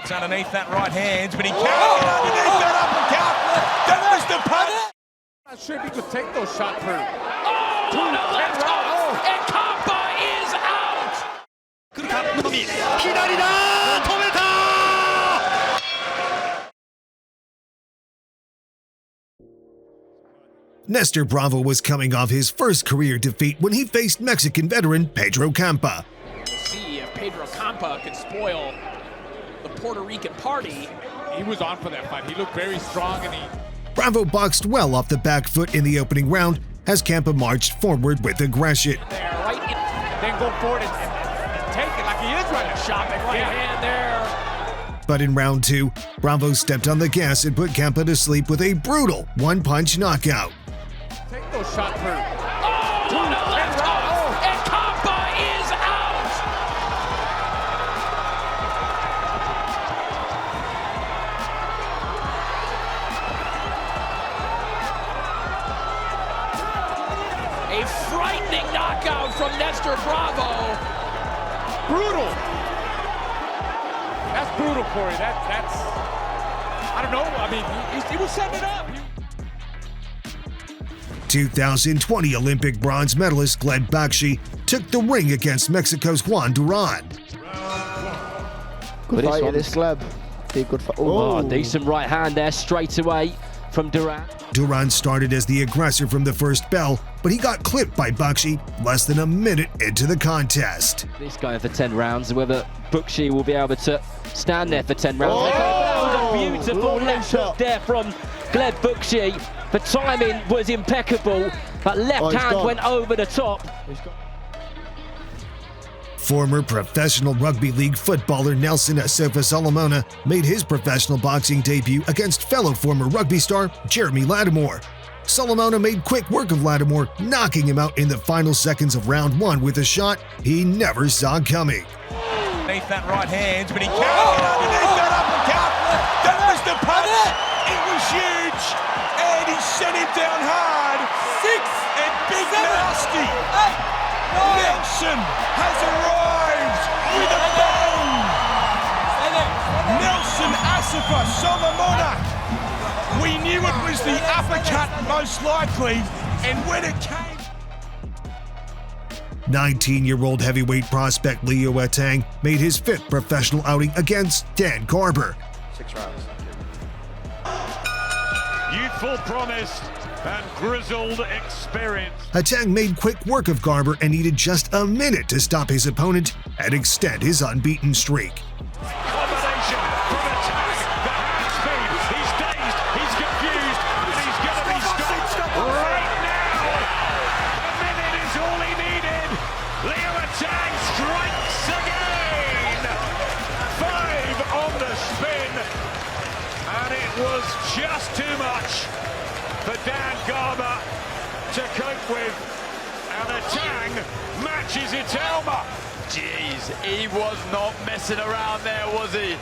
It's underneath that right hand, but he can't get underneath that uppercut. That was the punch. I'm not sure if he could take those shots through. Oh, on the left hook, and Campa is out. Nestor Bravo was coming off his first career defeat when he faced Mexican veteran Pedro Campa. See if Pedro Campa can spoil the Puerto Rican party. He was on for that fight. He looked very strong, and Bravo boxed well off the back foot in the opening round as Campa marched forward with aggression. There, right in. then go forward and take it like he is right now. Shopping right hand there. But in round two, Bravo stepped on the gas and put Campa to sleep with a brutal one-punch knockout. Take those shots through. Oh, on the left hook, and Campa is out. A frightening knockout from Nestor Bravo. Brutal. That's brutal for you. That's I don't know. I mean, he was setting it up. 2020 Olympic bronze medalist Glenn Bakshi took the ring against Mexico's Juan Duran. Good fight in this club. Good fight. Oh, decent right hand there straight away from Duran. Duran started as the aggressor from the first bell, but he got clipped by Bakshi less than a minute into the contest. This going for 10 rounds, whether Bakshi will be able to stand there for 10 rounds. Oh, that was a beautiful left hook there from Gleb Bakshi. The timing was impeccable, but left hand went over the top. Former professional rugby league footballer Nelson Solomona made his professional boxing debut against fellow former rugby star Jeremy Latimore. Solomona made quick work of Latimore, knocking him out in the final seconds of round one with a shot he never saw coming. Underneath that right hand, but he can't get underneath that uppercut. That was the punch. It was huge, and he sent him down hard. And big nasty. Nelson has arrived with a bang. Nelson Asifa Solomona. We knew it was the uppercut most likely, and when it came. 19-year-old heavyweight prospect Leo Tang made his fifth professional outing against Dan Garber. 6 rounds. Youthful promise and grizzled experience. Tang made quick work of Garber and needed just a minute to stop his opponent and extend his unbeaten streak. Combination from Tang. The hand speed. He's dazed. He's confused. And he's going to be stopped right now. A minute is all he needed. Leo Tang strikes again. 5 on the spin. And it was just too much for Dan Garber to cope with, and a Tang matches its Elmer. Jeez, he was not messing around there, was he?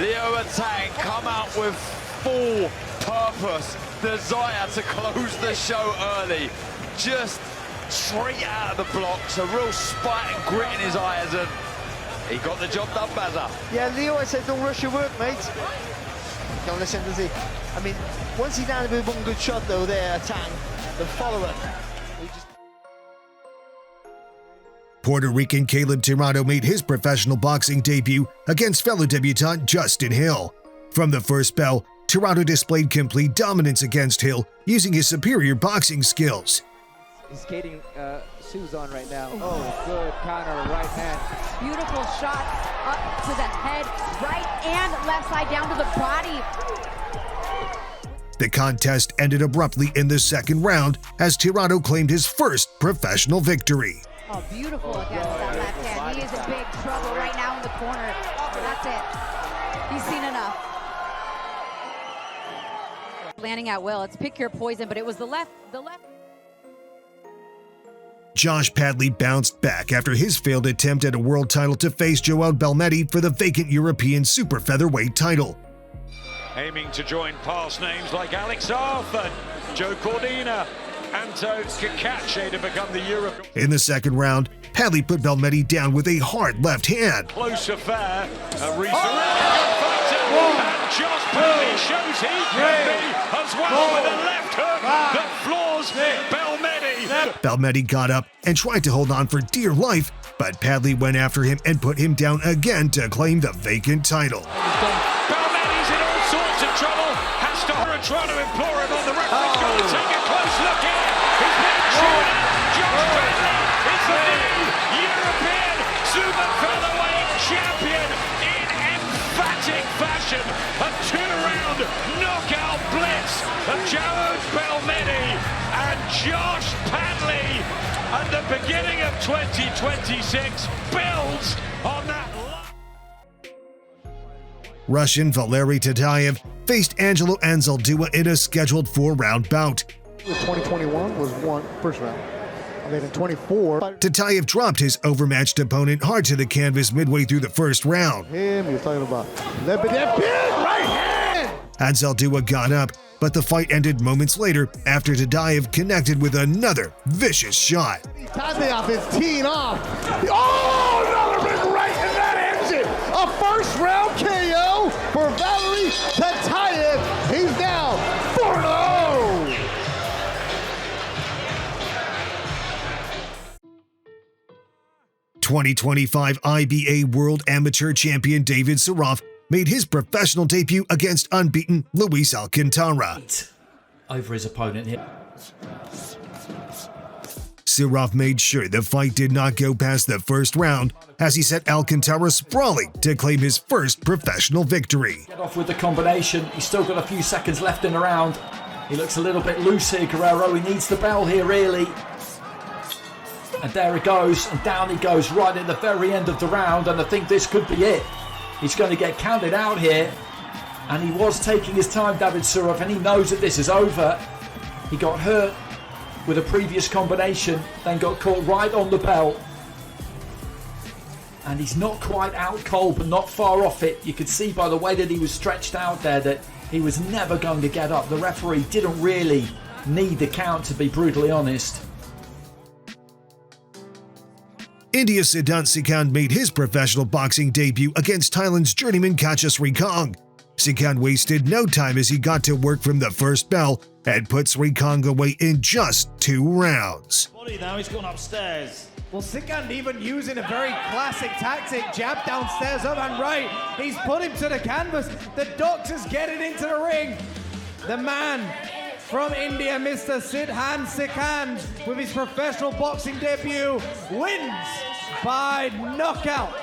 Leo Tang come out with full purpose, desire to close the show early, just straight out of the blocks, a real spite and grit in his eyes, and he got the job done, Bazza. Yeah, Leo, I said don't rush your work, mate. Don't listen, does he? I mean, once he landed with one good shot though there, Tang, the follower. Puerto Rican Caleb Tirado made his professional boxing debut against fellow debutant Justin Hill. From the first bell, Tirado displayed complete dominance against Hill using his superior boxing skills. He's skating shoes on right now. Oh, good counter, right hand. Beautiful shots up to the head, right and left side down to the body. The contest ended abruptly in the second round as Tirado claimed his first professional victory. Oh, beautiful against that left hand. He is in big trouble right now in the corner. That's it. He's seen enough. Landing at will. It's pick your poison, but it was the left. Josh Padley bounced back after his failed attempt at a world title to face Joel Belmehdi for the vacant European super featherweight title. Aiming to join past names like Alex Arthur, Joe Cordina, Anto Kakache to become the European. In the second round, Padley put Belmehdi down with a hard left hand. Close affair, a recent knows he can be as well with a left hook that floors Belmehdi. Belmehdi got up and tried to hold on for dear life, but Padley went after him and put him down again to claim the vacant title. Belmehdi's in all sorts of trouble. Has to try to implore him on the referee's got to take a close look here. He's being chewed up. Josh Padley is the new European super featherweight champion in emphatic fashion. A 2-round knockout blitz of Jared Belmehdi and Josh Padley at the beginning of 2026 builds on that. Russian Valery Tadtaev faced Angelo Anzaldua in a scheduled 4-round bout. 2021 was first round. I mean, in 24. Tadtaev dropped his overmatched opponent hard to the canvas midway through the first round. Him, you're talking about that big right hand. Anzaldua got up, but the fight ended moments later after Tadtaev connected with another vicious shot. Tadtaev is teeing off. Oh, another big right, and that ends it. A first-round KO for Valery Tadtaev. He's now 4-0. '25 IBA World Amateur Champion David Surov made his professional debut against unbeaten Luis Alcantara. Over his opponent here. Surov made sure the fight did not go past the first round as he set Alcantara sprawling to claim his first professional victory. Get off with the combination. He's still got a few seconds left in the round. He looks a little bit loose here, Guerrero. He needs the bell here, really. And there it goes, and down he goes right at the very end of the round, and I think this could be it. He's going to get counted out here, and he was taking his time, David Surov, and he knows that this is over. He got hurt with a previous combination, then got caught right on the bell. And he's not quite out cold, but not far off it. You could see by the way that he was stretched out there that he was never going to get up. The referee didn't really need the count, to be brutally honest. India's Siddhant Sikand made his professional boxing debut against Thailand's journeyman Srikong. Sikand wasted no time as he got to work from the first bell and put Srikong away in just 2 rounds. Now he's gone upstairs. Well, Sikand even using a very classic tactic, jab downstairs, up and right. He's put him to the canvas. The doctor's getting into the ring. The man from India, Mr. Siddhant Sikand, with his professional boxing debut, wins by knockout.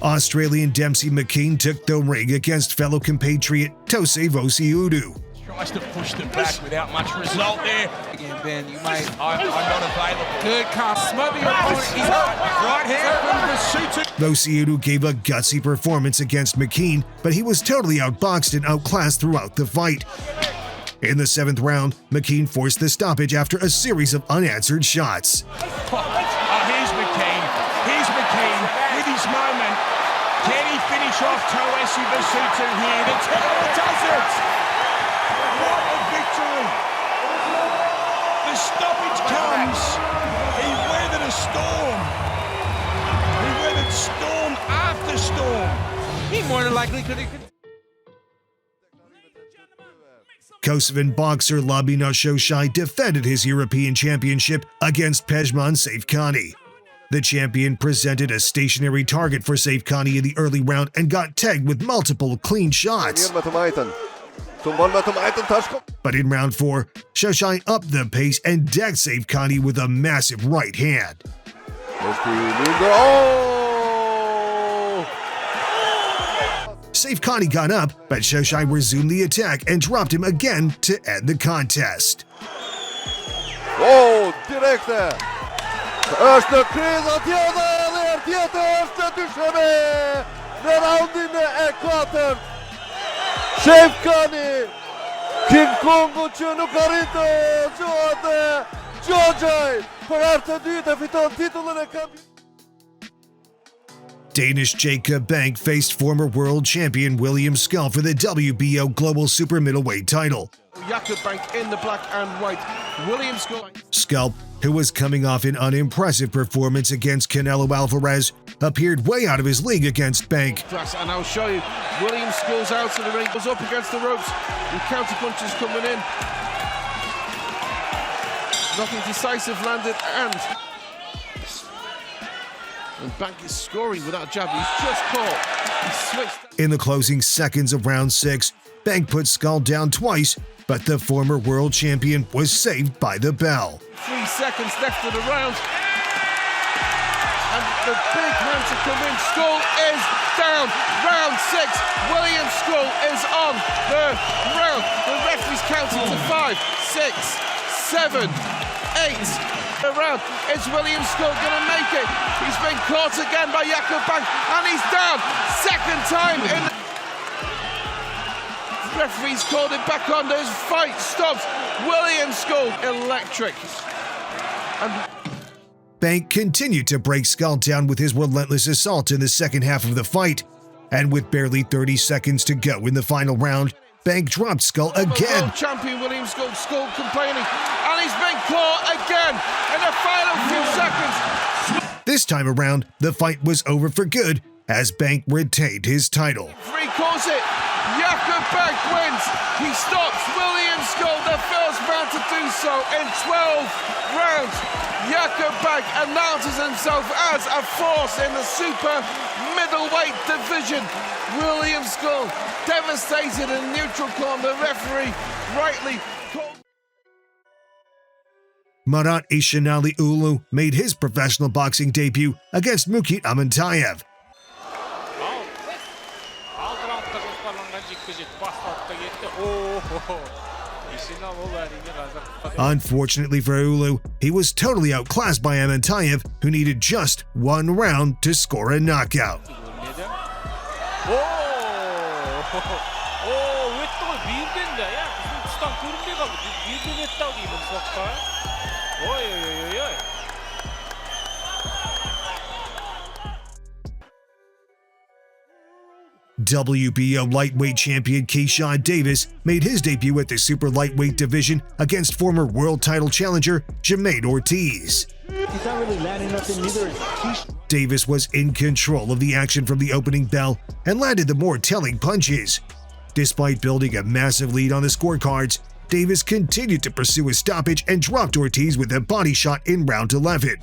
Australian Dempsey McKean took the ring against fellow compatriot Tosei Vousiutu. Tries to push them back without much result there. Again, Ben, you may, I'm not available. Good calf, smother your opponent. He's right hand from Vousiutu. Vousiutu gave a gutsy performance against McKean, but he was totally outboxed and outclassed throughout the fight. In the 7th round, McKean forced the stoppage after a series of unanswered shots. Here's McKean. Here's McKean with his moment. Can he finish off Tosei Vousiutu here? The Terror does it! What a victory! The stoppage comes. He weathered a storm. He weathered storm after storm. He more than likely could have... Kosovan boxer Noshaj defended his European championship against Pejman Safakani. The champion presented a stationary target for Safakani in the early round and got tagged with multiple clean shots. But in round 4, Noshaj upped the pace and decked Safakani with a massive right hand. Safakani got up, but Noshaj resumed the attack and dropped him again to end the contest. Oh, direkt där! Öster krigar ner tjejer, Öster duschade! När roundin är kvarten! Safakani! King Kong och Chuno Carito! Jode! Jojai! För att du fitar titeln Danish Jacob Bank faced former world champion William Scull for the WBO Global Super Middleweight title. Jacob Bank in the black and white. William Scull. Scull, who was coming off an unimpressive performance against Canelo Alvarez, appeared way out of his league against Bank. And I'll show you Williams Scull's out of the ring, goes up against the ropes, and counter punches coming in. Nothing decisive landed, and Bank is scoring with that jab. He's just caught. He switched. In the closing seconds of round 6, Bank put Scull down twice, but the former world champion was saved by the bell. 3 seconds left of the round. And the big hand to come in. Scull is down. Round 6. William Scull is on the round. The referee's counting to 5, 6, 7, 8. The round. Is William Scull going to make it? He's been caught again by Jakob Bank, and he's down. Second time in the... Referee's called it back on. This fight stops. William Scull, electric. And Bank continued to break Scull down with his relentless assault in the second half of the fight, and with barely 30 seconds to go in the final round, Bank dropped Scull again. World champion William Scull, Scull complaining, and he's been caught again in the final few seconds. This time around, the fight was over for good as Bank retained his title. Free calls it. Jakob Bank wins. He stops William Scull, the first man to do so in 12 rounds. Jakob Bank announces himself as a force in the super middleweight division. William Scull devastated in neutral corner. The referee rightly called. Marat Ishanali Ulu made his professional boxing debut against McKean Amantaev. Unfortunately for Ulu, he was totally outclassed by Amantaev, who needed just 1 round to score a knockout. WBO lightweight champion Keyshawn Davis made his debut at the super lightweight division against former world title challenger Jermaine Ortiz. He's not really landing nothing, neither is Keyshawn. Davis was in control of the action from the opening bell and landed the more telling punches. Despite building a massive lead on the scorecards, Davis continued to pursue a stoppage and dropped Ortiz with a body shot in round 11.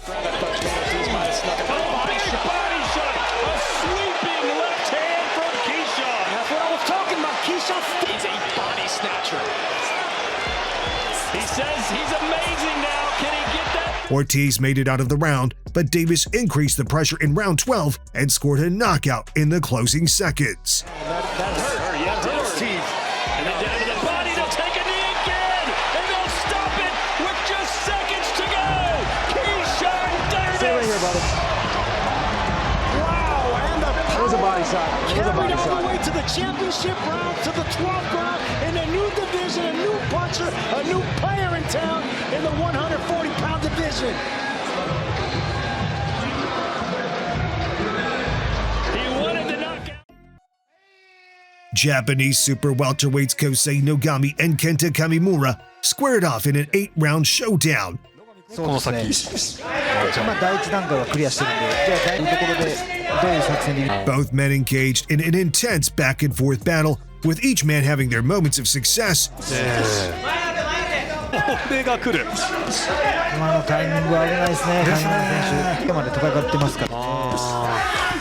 Ortiz made it out of the round, but Davis increased the pressure in round 12 and scored a knockout in the closing seconds. That hurt. Yeah, Ortiz. And then down to the body, they'll take a knee again, and they'll stop it with just seconds to go. Keyshawn Davis. Stay right here, brother. Wow, and the was a body shot. Carried all the way to the championship round, to the 12th round, in a new division, a new puncher, a new player in town in the 140-pound division. He wanted the knockout. Japanese super welterweights Kosei Nogami and Kenta Kamimura squared off in an 8-round showdown. Both men engaged in an intense back-and-forth battle, with each man having their moments of success.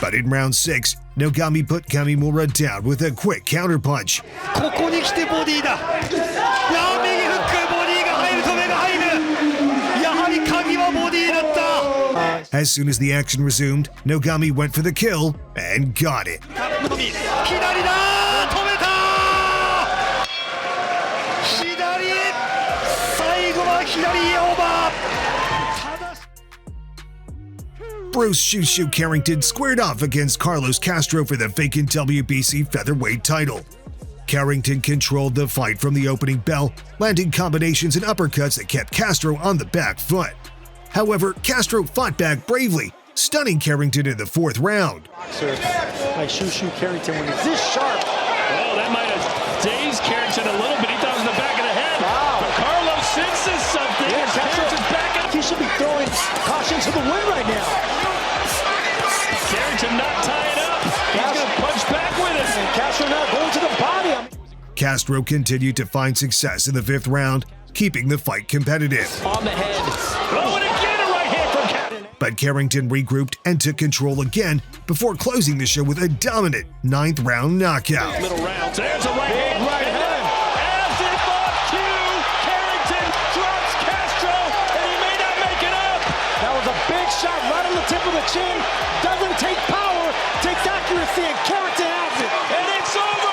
But in round 6, Nogami put Kamimura down with a quick counterpunch. As soon as the action resumed, Nogami went for the kill and got it. Bruce Shushu Carrington squared off against Carlos Castro for the vacant WBC featherweight title. Carrington controlled the fight from the opening bell, landing combinations and uppercuts that kept Castro on the back foot. However, Castro fought back bravely, stunning Carrington in the 4th round. Like Shushu Carrington, when he's this sharp. Oh, that might have dazed Carrington a little bit. He thought it was the back of the head. Wow. But Carlos senses something. Yeah, Carrington's back. He should be throwing caution to the wind right now. Carrington not tying up. He's going to punch back with it. And Castro Castro continued to find success in the 5th round, keeping the fight competitive. On the head. Oh, and again a right hand from Carrington. But Carrington regrouped and took control again before closing the show with a dominant 9th round knockout. Middle rounds. There's a right hand. Right hand. As it fought two. Carrington drops Castro, and he may not make it up. That was a big shot right on the tip of the chin. Doesn't take power, takes accuracy, and Carrington has it. And it's over.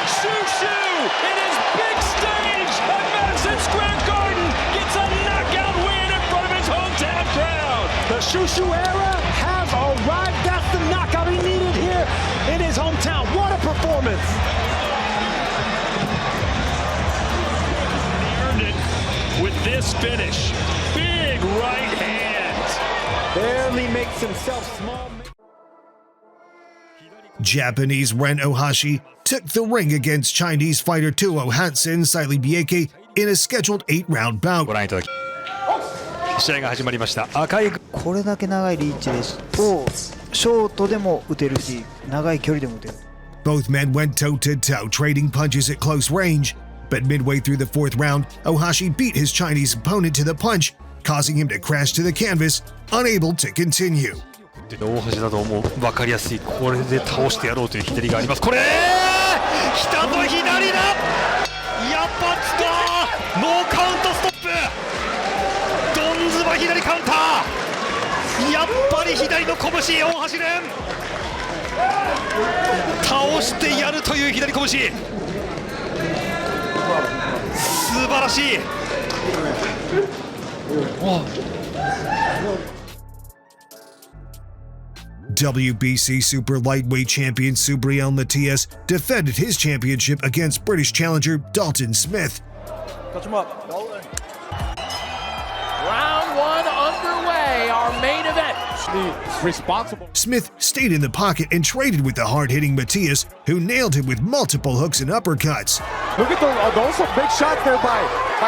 Shoo-shoo in his big stage at Madison Square Garden gets a knockout win in front of his hometown crowd. The Shoo-shoo era has arrived. That's the knockout he needed here in his hometown. What a performance. He earned it with this finish. Big right hand. Barely makes himself small. Japanese Ren Ohashi took the ring against Chinese fighter Tuo Hansen Sailibieke in a scheduled 8-round bout. 試合が始まりました。赤いこれだけ長いリーチですとショートでも打てるし長い距離でも打てる。 Both men went toe-to-toe, trading punches at close range. But midway through the 4th round, Ohashi beat his Chinese opponent to the punch, causing him to crash to the canvas, unable to continue. 大橋だともう分かりやすいこれで倒してやろうという左があります。これ来たぞ左だ。やっぱつかノーカウントストップ。ドンズバ左カウンター。やっぱり左の拳大橋連倒してやるという左拳。素晴らしい。WBC Super Lightweight champion Subriel Matias defended his championship against British challenger Dalton Smith. Touch him up. Round 1 underway, our main event. Responsible. Smith stayed in the pocket and traded with the hard-hitting Matias, who nailed him with multiple hooks and uppercuts. Look at those some big shots there by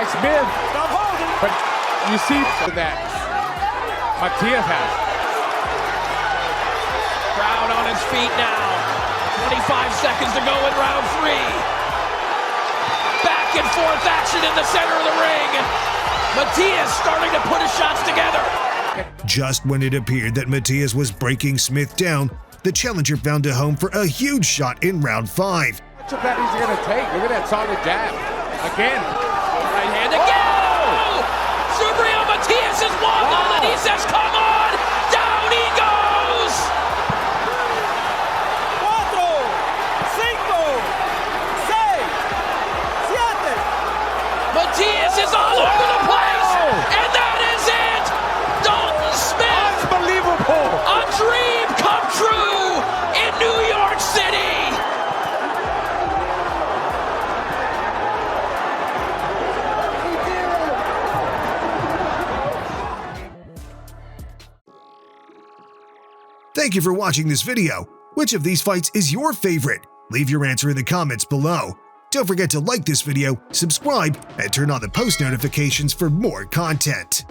Smith. Stop holding. But you see that Matias has. Crowd on his feet now. 25 seconds to go in round 3. Back and forth action in the center of the ring. Matias starting to put his shots together. Just when it appeared that Matias was breaking Smith down, the challenger found a home for a huge shot in round 5. Much of that he's going to take. Look at that solid jab. Again. Right hand again. Subriel Matias is one on, and he says, come on. Down he goes. 4, 5, 6, 7. Matias is all over the place. And that is it. Dalton Smith. Unbelievable. A dream come true in New York City. Thank you for watching this video. Which of these fights is your favorite? Leave your answer in the comments below. Don't forget to like this video, subscribe, and turn on the post notifications for more content.